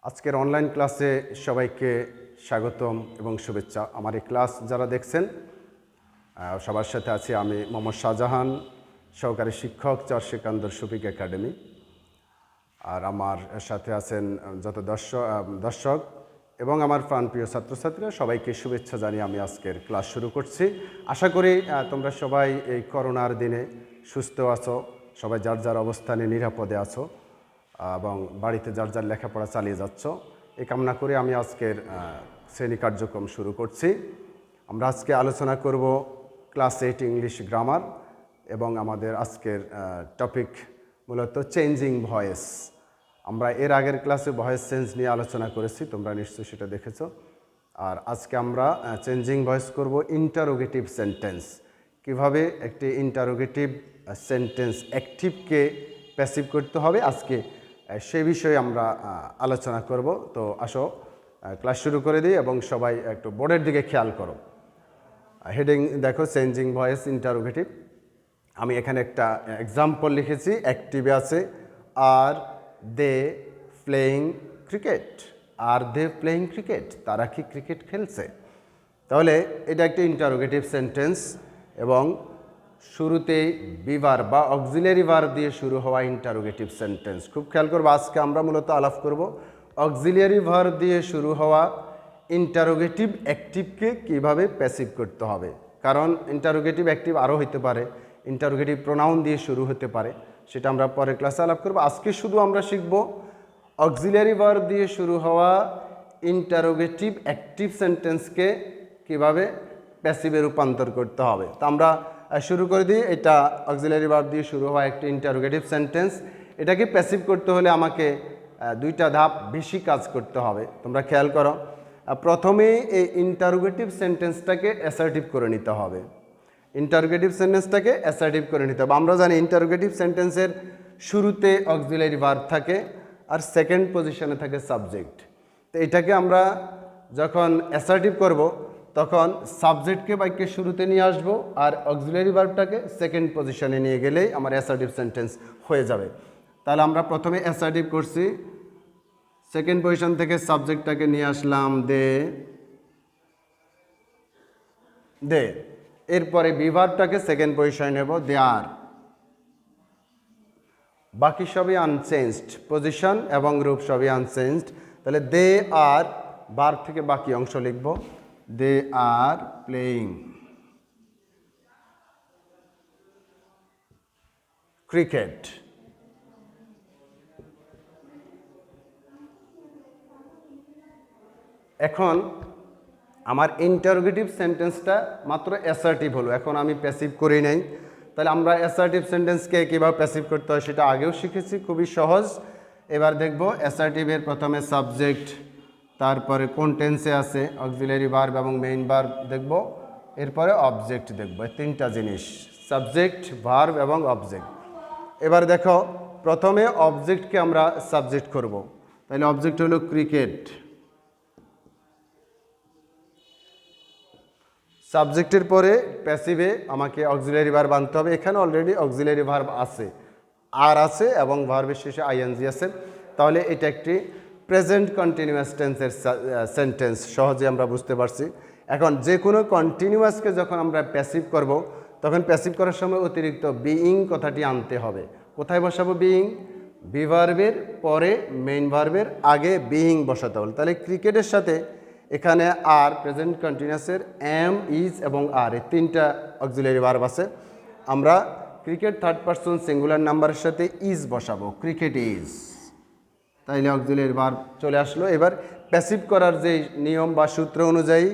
আজকের অনলাইন ক্লাসে সবাইকে স্বাগতম এবং শুভেচ্ছা। আমার এই ক্লাস যারা দেখছেন সবার সাথে আছি আমি মোহাম্মদ শাহজাহান, সহকারী শিক্ষক, চরশিকান্দর শফিক একাডেমি। আর আমার সাথে আছেন যত দর্শক এবং আমার প্রাণপ্রিয় ছাত্রছাত্রীরা, সবাইকে শুভেচ্ছা জানিয়ে আমি আজকের ক্লাস শুরু করছি। আশা করি তোমরা সবাই এই করোনার দিনে সুস্থ আছো, সবাই যার যার অবস্থানে নিরাপদে আছো এবং বাড়িতে যার যার লেখাপড়া চালিয়ে যাচ্ছ। এই কামনা করে আমি আজকের শ্রেণী কার্যক্রম শুরু করছি। আমরা আজকে আলোচনা করব ক্লাস 8 ইংলিশ গ্রামার এবং আমাদের আজকের টপিক মূলত চেঞ্জিং ভয়েস। আমরা এর আগের ক্লাসে ভয়েস চেঞ্জ নিয়ে আলোচনা করেছি, তোমরা নিশ্চয়ই সেটা দেখেছো। আর আজকে আমরা চেঞ্জিং ভয়েস করব ইন্টারোগেটিভ সেন্টেন্স। কিভাবে একটি ইন্টারোগেটিভ সেন্টেন্স অ্যাক্টিভকে প্যাসিভ করতে হবে, আজকে সে বিষয়ে আমরা আলোচনা করব। তো আসো ক্লাস শুরু করে দিই এবং সবাই একটু বোর্ডের দিকে খেয়াল করো। হেডিং দেখো, চেঞ্জিং ভয়েস ইন্টারোগেটিভ। আমি এখানে একটা এক্সাম্পল লিখেছি, অ্যাক্টিভে আছে আর দে প্লেয়িং ক্রিকেট। আর দে প্লেয়িং ক্রিকেট, তারা কি ক্রিকেট খেলছে? তাহলে এটা একটা ইন্টারোগেটিভ সেন্টেন্স এবং শুরুতেই বিভার বা অক্সিলারি ভার্ব দিয়ে শুরু হওয়া ইন্টারোগেটিভ সেন্টেন্স। খুব খেয়াল করবো, আজকে আমরা মূলত আলাপ করব অক্সিলারি ভার্ব দিয়ে শুরু হওয়া ইন্টারোগেটিভ অ্যাক্টিভকে কিভাবে প্যাসিভ করতে হবে। কারণ ইন্টারোগেটিভ অ্যাক্টিভ আরও হতে পারে, ইন্টারোগেটিভ প্রোনাউন দিয়ে শুরু হতে পারে, সেটা আমরা পরের ক্লাসে আলাপ করব। আজকে শুধু আমরা শিখব অক্সিলারি ভার্ব দিয়ে শুরু হওয়া ইন্টারোগেটিভ অ্যাক্টিভ সেন্টেন্সকে কিভাবে প্যাসিভে রূপান্তর করতে হবে। তো আমরা শুরু করে দিই। এটা অক্সিলারি ভার্ব দিয়ে শুরু হওয়া একটি ইন্টারোগেটিভ সেন্টেন্স। এটাকে প্যাসিভ করতে হলে আমাকে দুইটা ধাপ বেশি কাজ করতে হবে। তোমরা খেয়াল করো, প্রথমে এই ইন্টারোগেটিভ সেন্টেন্সটাকে অ্যাসার্টিভ করে নিতে হবে। ইন্টারোগেটিভ সেন্টেন্সটাকে অ্যাসার্টিভ করে নিতে হবে। আমরা জানি ইন্টারোগেটিভ সেন্টেন্সের শুরুতে অক্সিলারি ভার্ব থাকে আর সেকেন্ড পজিশনে থাকে সাবজেক্ট। তো এটাকে আমরা যখন অ্যাসার্টিভ করব তখন সাবজেক্টকে বাক্যের শুরুতে নিয়ে আসবো আর অক্সিলারি ভার্বটাকে সেকেন্ড পজিশনে নিয়ে গেলেই আমার অ্যাসার্টিভ সেন্টেন্স হয়ে যাবে। তাহলে আমরা প্রথমে অ্যাসার্টিভ করছি, সেকেন্ড পজিশন থেকে সাবজেক্টটাকে নিয়ে আসলাম দে, এরপরে বিভার্বটাকে সেকেন্ড পজিশনে নেব দে আর। বাকি সবই আনচেঞ্জড, পজিশন এবং রূপ সবই আনচেঞ্জড। তাহলে দে আর ভার্ব থেকে বাকি অংশ লিখব, দে আর প্লেয়িং ক্রিকেট। এখন আমার ইন্টারোগেটিভ সেন্টেন্সটা মাত্র অ্যাসার্টিভ হলো, এখন আমি প্যাসিভ করি নাই। তাহলে আমরা অ্যাসার্টিভ সেন্টেন্সকে কীভাবে প্যাসিভ করতে হয় সেটা আগেও শিখেছি, খুবই সহজ। এবার দেখব অ্যাসার্টিভের প্রথমে সাবজেক্ট, তারপরে কোন টেন্সে আছে অক্সিলারি ভার্ব এবং মেইন ভার্ব দেখব, এরপরে অবজেক্ট দেখব। এই তিনটা জিনিস, সাবজেক্ট, ভার্ব এবং অবজেক্ট। এবার দেখো, প্রথমে অবজেক্টকে আমরা সাবজেক্ট করব। তাহলে অবজেক্ট হলো ক্রিকেট। সাবজেক্টের পরে প্যাসিভে আমাকে অক্সিলারি ভার্ব আনতে হবে। এখানে অলরেডি অক্সিলারি ভার্ব আছে, আর আছে এবং ভার্বের শেষে আইএনজি আছে। তাহলে এটা একটি প্রেজেন্ট কন্টিনিউয়াস টেন্সের সেন্টেন্স, সহজে আমরা বুঝতে পারছি। এখন যে কোনো কন্টিনিউয়াসকে যখন আমরা প্যাসিভ করব তখন প্যাসিভ করার সময় অতিরিক্ত বিইং কথাটি আনতে হবে। কোথায় বসাবো বিইং? বি ভার্বের পরে মেইন ভার্বের আগে বিইং বসাতে হবে। তাহলে ক্রিকেটের সাথে এখানে আর প্রেজেন্ট কন্টিনিউয়াসের এম, ইজ এবং আর, এই তিনটা অক্সিলারি ভার্ব আছে। আমরা ক্রিকেট থার্ড পারসন সিঙ্গুলার নাম্বারের সাথে ইজ বসাবো, ক্রিকেট ইজ। তাইলে অক্সিলারি ভার্ব চলে আসলো। এবার প্যাসিভ করার যে নিয়ম বা সূত্র অনুযায়ী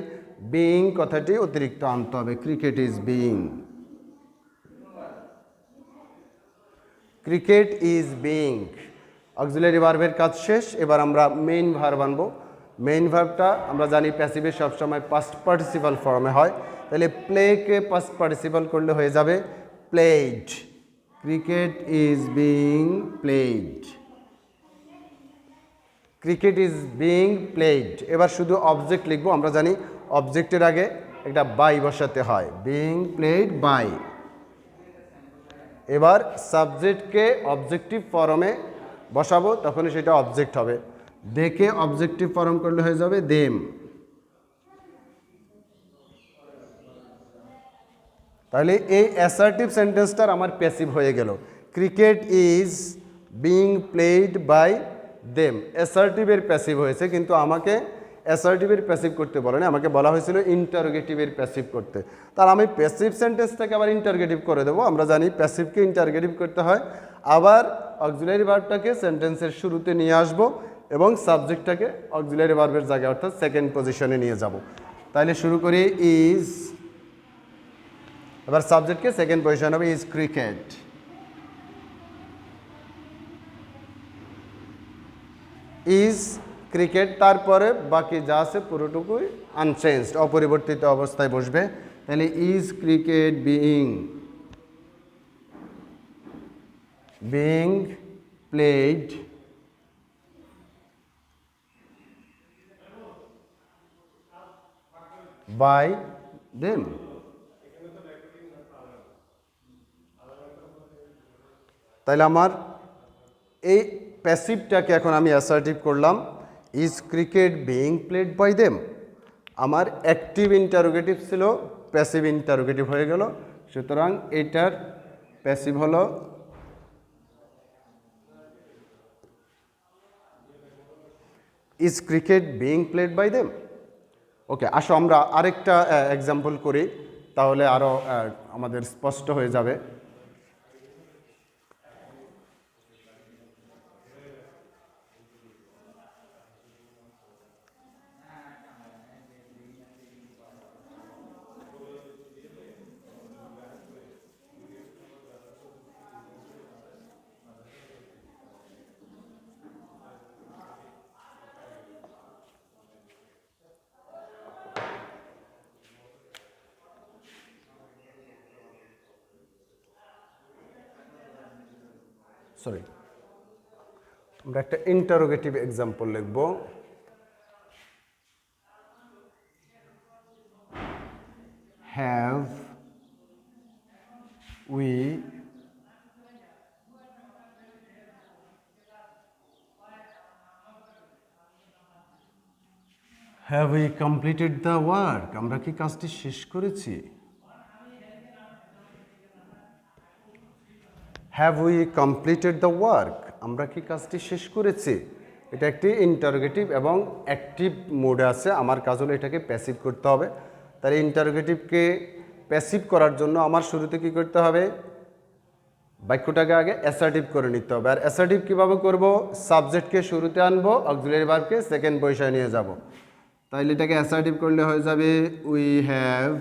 বিইং কথাটি অতিরিক্ত আনতে হবে, cricket is being, cricket is being. Auxiliary ভার্বের কাজ শেষ। এবার আমরা মেইন ভার্ব আনবো। মেইন ভার্বটা আমরা জানি প্যাসিভে সবসময় পাস্ট পার্টিসিপাল ফর্মে হয়। তাহলে প্লেকে পাস্ট পার্টিসিপাল করলে হয়ে যাবে played, cricket is being played, cricket is being played. এবার শুধু অবজেক্ট লিখবো। আমরা জানি অবজেক্টের আগে একটা বাই বসাতে হয়, বিইং প্লেড বাই। এবার সাবজেক্টকে অবজেক্টিভ ফর্মে বসাবো, তখনই সেটা অবজেক্ট হবে। দেখে অবজেক্টিভ ফর্ম করলে হয়ে যাবে দেম। তাহলে এই অ্যাসার্টিভ সেন্টেন্সটার আমার প্যাসিভ হয়ে গেল। Cricket is being played by them, অ্যাসার্টিভের প্যাসিভ হয়েছে, কিন্তু আমাকে অ্যাসার্টিভের প্যাসিভ করতে বলেনি, আমাকে বলা হয়েছিল ইন্টারোগেটিভের প্যাসিভ করতে। তার আমি প্যাসিভ সেন্টেন্সটাকে আবার ইন্টারোগেটিভ করে দেবো। আমরা জানি প্যাসিভকে ইন্টারোগেটিভ করতে হয়, আবার অক্সিলারি ভার্বটাকে সেন্টেন্সের শুরুতে নিয়ে আসব এবং সাবজেক্টটাকে অক্সিলারি ভার্বের জায়গায় অর্থাৎ সেকেন্ড পজিশনে নিয়ে যাব। তাহলে শুরু করি ইজ, এবার সাবজেক্টকে সেকেন্ড পজিশন হবে ইজ ক্রিকেট। ইজ ক্রিকেট, তারপরে বাকি যা আছে পুরোটুকুই আনচেঞ্জড, অপরিবর্তিত অবস্থায় বসবে। তাহলে is cricket being played by them. তাহলে আমার এই প্যাসিভটাকে এখন আমি অ্যাসার্টিভ করলাম, is cricket being played by them. আমার অ্যাক্টিভ ইন্টারোগেটিভ ছিল, প্যাসিভ ইন্টারোগেটিভ হয়ে গেল। সুতরাং এটার প্যাসিভ হলো is cricket being played by them. Okay, আসো আমরা আরেকটা এক্সাম্পল করি, তাহলে আরও আমাদের স্পষ্ট হয়ে যাবে। সরি, আমরা একটা ইন্টারোগেটিভ এক্সাম্পল লিখব। Have we completed the work, আমরা কি কাজটি শেষ করেছি? Have we completed the work, আমরা কি কাজটি শেষ করেছি? এটা একটি ইন্টারোগেটিভ এবং অ্যাক্টিভ মোডে আছে, আমার কাজ হলো এটাকে প্যাসিভ করতে হবে। তাহলে ইন্টারোগেটিভকে প্যাসিভ করার জন্য আমার শুরুতে কি করতে হবে? বাক্যটাকে আগে অ্যাসার্টিভ করে নিতে হবে। আর অ্যাসার্টিভ কীভাবে করব? সাবজেক্টকে শুরুতে আনবো, অক্সিলারি ভার্বকে সেকেন্ড পজিশনে নিয়ে যাব। তাহলে এটাকে অ্যাসার্টিভ করলে হয়ে যাবে we have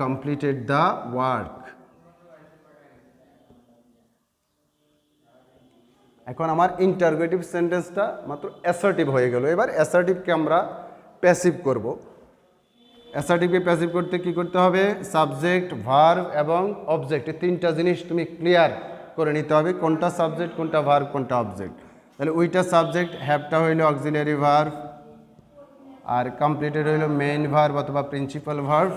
completed the work। এখন আমার ইন্টারোগেটিভ সেন্টেন্সটা মাত্র অ্যাসার্টিভ হয়ে গেল। এবার অ্যাসার্টিভকে আমরা প্যাসিভ করব। অ্যাসার্টিভকে প্যাসিভ করতে কি করতে হবে? সাবজেক্ট, ভার্ব এবং অবজেক্ট, এই তিনটা জিনিস তুমি ক্লিয়ার করে নিতে হবে, কোনটা সাবজেক্ট, কোনটা ভার্ব, কোনটা অবজেক্ট। তাহলে উইটা সাবজেক্ট, হ্যাভটা হইল অক্সিলারি ভার্ব, আর কমপ্লিটেড হইল মেইন ভার্ব অথবা প্রিন্সিপাল ভার্ব,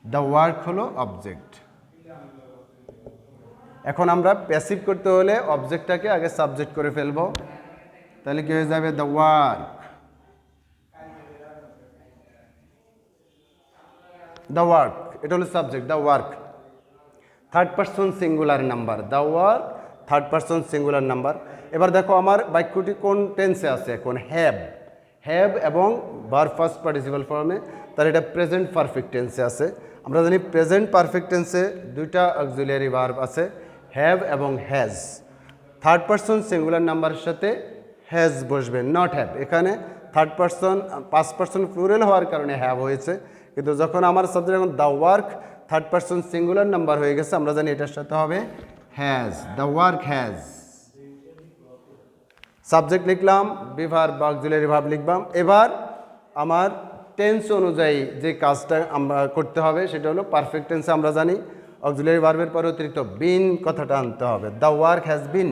দ্য ওয়ার্ক হলো অবজেক্ট। এখন আমরা প্যাসিভ করতে হলে অবজেক্টটাকে আগে সাবজেক্ট করে ফেলবো। তাহলে কি হয়ে যাবে? The work. দ্য ওয়ার্ক এটা হলো subject, the work third person singular number, the work third person singular number. এবার দেখো আমার বাক্যটি কোন টেন্সে আছে এখন? হ্যাভ এবং ভার্ব ফার্স্ট পার্টিসিপাল ফর্মে, তাহলে এটা প্রেজেন্ট পারফেক্ট টেন্সে আছে। আমরা জানি প্রেজেন্ট পারফেক্ট টেন্সে দুইটা অক্সিলারি ভার্ব আছে, হ্যাভ এবং হ্যাজ। থার্ড পারসন সিঙ্গুলার নাম্বারের সাথে হ্যাজ বসবে, নট হ্যাভ। এখানে থার্ড পারসন পাঁচ পারসন প্লুরাল হওয়ার কারণে হ্যাভ হয়েছে, কিন্তু যখন আমার সাবজেক্ট এখন the work third person singular number হয়ে গেছে, আমরা জানি এটার সাথে হবে has, the work has. Subject লিখলাম, বিভার বা অক্সিলারি ভার্ব লিখলাম। এবার আমার টেন্স অনুযায়ী যে কাজটা আমরা করতে হবে সেটা হলো পারফেক্ট টেন্সে আমরা জানি অক্সিলারি ভার্বের পরে অতিরিক্ত বিন কথাটা আনতে হবে, দ্য ওয়ার্ক হ্যাজ বিন।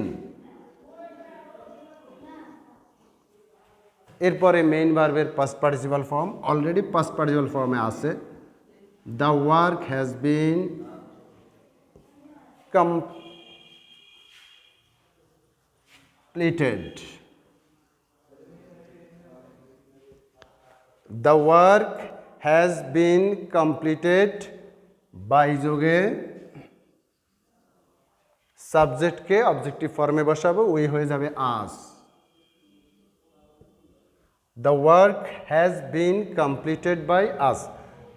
এরপরে মেইন ভার্বের past participle form already past participle ফর্মে আছে। The work has bin completed. The work has been completed by যোগে সাবজেক্টকে অবজেক্টিভ ফর্মে বসাবো, ওই হয়ে যাবে us. The work has been completed by us.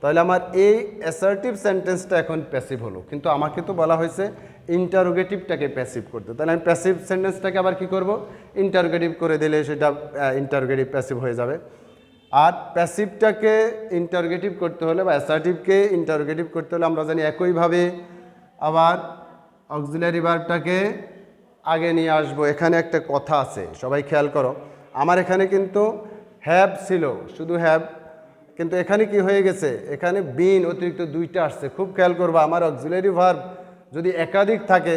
তাহলে আমার এই অ্যাসার্টিভ সেন্টেন্সটা এখন প্যাসিভ হলো, কিন্তু আমাকে তো বলা হয়েছে ইন্টারোগেটিভটাকে প্যাসিভ করতে। তাহলে আমি প্যাসিভ সেন্টেন্সটাকে আবার কি করব, ইন্টারোগেটিভ করে দিলে সেটা ইন্টারোগেটিভ প্যাসিভ হয়ে যাবে। আর প্যাসিভটাকে ইন্টারোগেটিভ করতে হলে বা অ্যাসার্টিভকে ইন্টারোগেটিভ করতে হলে আমরা জানি একইভাবে আবার অক্সিলারি ভার্বটাকে আগে নিয়ে আসবো। এখানে একটা কথা আছে, সবাই খেয়াল করো, আমার এখানে কিন্তু হ্যাভ ছিল, শুধু হ্যাভ, কিন্তু এখানে কি হয়ে গেছে, এখানে বিন অতিরিক্ত দুইটা আসছে। খুব খেয়াল করবা, আমার অক্সিলারি ভার্ব যদি একাধিক থাকে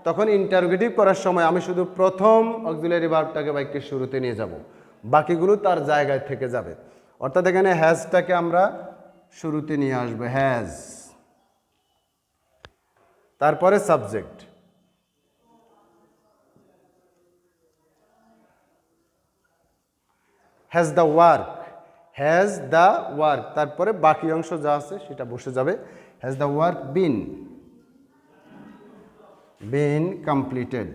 তখন ইন্টারোগেটিভ করার সময় আমি শুধু প্রথম অক্সিলারি ভার্বটাকে বাক্যের শুরুতে নিয়ে যাব, বাকিগুলো তার জায়গায় থেকে যাবে। অর্থাৎ এখানে হ্যাজটাকে আমরা শুরুতে নিয়ে আসবো, হ্যাজ, তারপরে subject, has the work, has the work, তারপরে বাকি অংশ যা আছে সেটা বসে যাবে। Has the work been completed,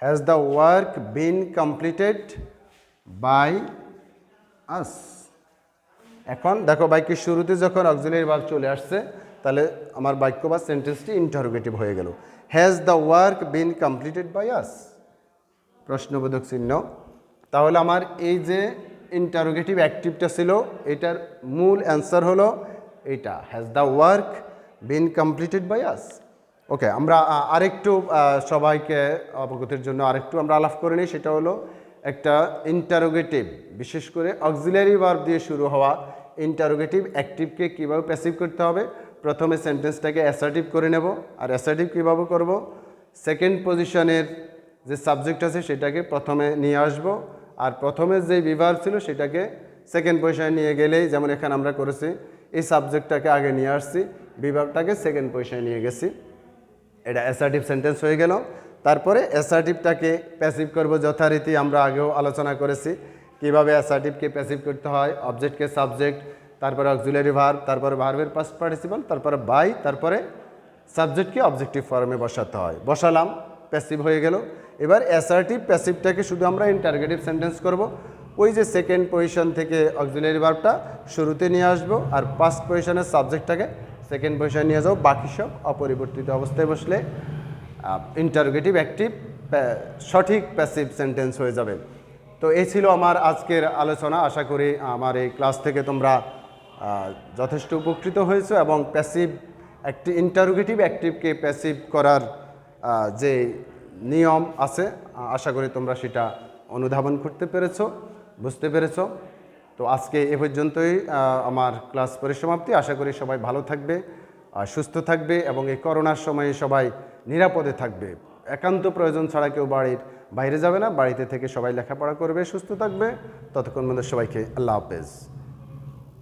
has the work been completed by us. এখন দেখো বাক্যের শুরুতে যখন অক্সিলারি ভার্ব চলে আসছে তাহলে আমার বাক্য বা সেন্টেন্সটি ইন্টারোগেটিভ হয়ে গেল। Has the work been completed by us, প্রশ্নবোধক চিহ্ন। তাহলে আমার এই যে ইন্টারোগেটিভ অ্যাক্টিভটা ছিল এটার মূল অ্যান্সার হলো এইটা, has the work been completed by us. Okay, আমরা আরেকটু সবাইকে অবগতির জন্য আরেকটু আমরা আলাপ করে নিই। সেটা হলো একটা ইন্টারোগেটিভ, বিশেষ করে অক্সিলারি ভার্ব দিয়ে শুরু হওয়া ইন্টারোগেটিভ অ্যাক্টিভকে কীভাবে প্যাসিভ করতে হবে। প্রথমে সেন্টেন্সটাকে অ্যাসার্টিভ করে নেব, আর অ্যাসার্টিভ কীভাবে করব, সেকেন্ড পজিশনের যে সাবজেক্ট আছে সেটাকে প্রথমে নিয়ে আসব, আর প্রথমে যে বিভার্ব ছিল সেটাকে সেকেন্ড পজিশনে নিয়ে গেলেই, যেমন এখানে আমরা করেছি, এই সাবজেক্টটাকে আগে নিয়ে আসছি, বিভার্বটাকে সেকেন্ড পজিশনে নিয়ে গেছি, এটা অ্যাসার্টিভ সেন্টেন্স হয়ে গেল। তারপরে অ্যাসার্টিভটাকে প্যাসিভ করব যথারীতি, আমরা আগেও আলোচনা করেছি কীভাবে অ্যাসার্টিভকে প্যাসিভ করতে হয়। অবজেক্টকে সাবজেক্ট, তারপরে অক্সিলারি ভার্ব, তারপরে ভার্বের পাস্ট পার্টিসিপাল, তারপরে বাই, তারপরে সাবজেক্টকে অবজেক্টিভ ফর্মে বসাতে হয়। বসালাম, প্যাসিভ হয়ে গেল। এবার অ্যাসার্টিভ প্যাসিভটাকে শুধু আমরা ইন্টারোগেটিভ সেন্টেন্স করব। ওই যে সেকেন্ড পজিশন থেকে অক্সিলারি ভার্বটা শুরুতে নিয়ে আসবো, আর ফার্স্ট পজিশনের সাবজেক্টটাকে সেকেন্ড পজিশনে নিয়ে যাও, বাকি সব অপরিবর্তিত অবস্থায় বসলে ইন্টারোগেটিভ অ্যাক্টিভ সঠিক প্যাসিভ সেন্টেন্স হয়ে যাবে। তো এই ছিল আমার আজকের আলোচনা। আশা করি আমার এই ক্লাস থেকে তোমরা যথেষ্ট উপকৃত হয়েছো এবং প্যাসিভ একটি ইন্টারোগেটিভ অ্যাক্টিভকে প্যাসিভ করার যে নিয়ম আছে আশা করি তোমরা সেটা অনুধাবন করতে পেরেছো, বুঝতে পেরেছো। তো আজকে এ পর্যন্তই আমার ক্লাস পরিসমাপ্তি। আশা করি সবাই ভালো থাকবে, সুস্থ থাকবে এবং এই করোনার সময়ে সবাই নিরাপদে থাকবে। একান্ত প্রয়োজন ছাড়া কেউ বাড়ির বাইরে যাবে না, বাড়িতে থেকে সবাই লেখাপড়া করবে, সুস্থ থাকবে। ততক্ষণ মধ্যে সবাইকে আল্লাহ হাফেজ।